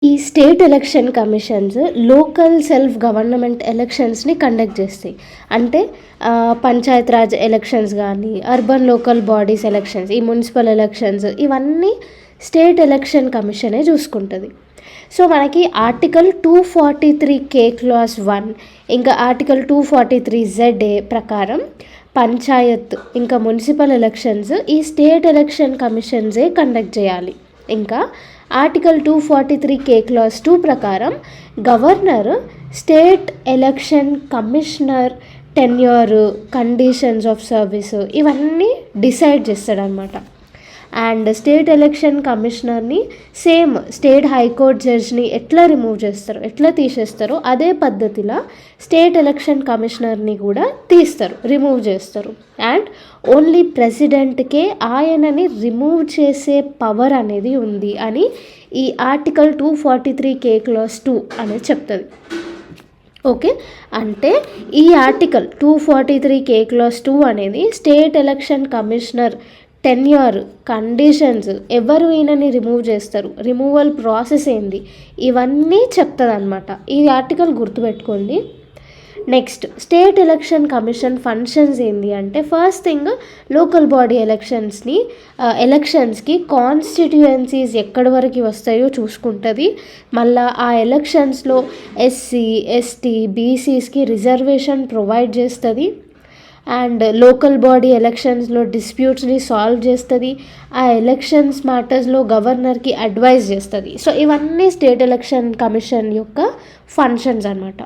ఈ state election commissions local self government ఎలక్షన్స్ని conduct చేస్తాయి. అంటే పంచాయత్ రాజ్ ఎలక్షన్స్ కానీ, అర్బన్ లోకల్ బాడీస్ ఎలక్షన్స్, ఈ మున్సిపల్ ఎలక్షన్స్, ఇవన్నీ స్టేట్ ఎలక్షన్ కమిషనే చూసుకుంటుంది. సో మనకి ఆర్టికల్ 243K క్లాస్ 1 ఇంకా ఆర్టికల్ 243ZA ప్రకారం పంచాయత్ ఇంకా మున్సిపల్ ఎలక్షన్స్ ఈ స్టేట్ ఎలక్షన్ కమిషన్సే కండక్ట్ చేయాలి. ఇంకా ఆర్టికల్ 243K క్లాస్ 2 ప్రకారం governor state election commissioner tenure, conditions of service ఇవన్నీ డిసైడ్ చేస్తాడనమాట. అండ్ స్టేట్ ఎలక్షన్ కమిషనర్ని సేమ్ స్టేట్ హైకోర్ట్ జడ్జ్ని ఎట్లా రిమూవ్ చేస్తారో, ఎట్లా తీసేస్తారో అదే పద్ధతిలో స్టేట్ ఎలక్షన్ కమిషనర్ని కూడా తీస్తారు, రిమూవ్ చేస్తారు. అండ్ ఓన్లీ ప్రెసిడెంట్కే ఆయనని రిమూవ్ చేసే పవర్ అనేది ఉంది అని ఈ ఆర్టికల్ 243K క్లాస్ 2 అనేది చెప్తుంది. ఓకే, అంటే ఈ ఆర్టికల్ 243K క్లాస్ 2 అనేది state election commissioner tenure, conditions, ఎవరు ఈయనని రిమూవ్ చేస్తారు, రిమూవల్ ప్రాసెస్ ఏంది, ఇవన్నీ చెప్తుంది అనమాట. ఈ ఆర్టికల్ గుర్తుపెట్టుకోండి. Next, state election commission functions ఏంటి అంటే, ఫస్ట్ థింగ్ లోకల్ బాడీ ఎలక్షన్స్కి కాన్స్టిట్యుయెన్సీస్ ఎక్కడి వరకు వస్తాయో చూసుకుంటుంది. మళ్ళీ ఆ ఎలక్షన్స్లో SC, ST, BCస్కి రిజర్వేషన్ ప్రొవైడ్ చేస్తుంది. అండ్ లోకల్ బాడీ ఎలక్షన్స్లో డిస్ప్యూట్స్ని సాల్వ్ చేస్తుంది. ఆ ఎలక్షన్స్ మ్యాటర్స్లో గవర్నర్కి అడ్వైజ్ చేస్తుంది. సో ఇవన్నీ స్టేట్ ఎలక్షన్ కమిషన్ యొక్క ఫంక్షన్స్ అన్నమాట.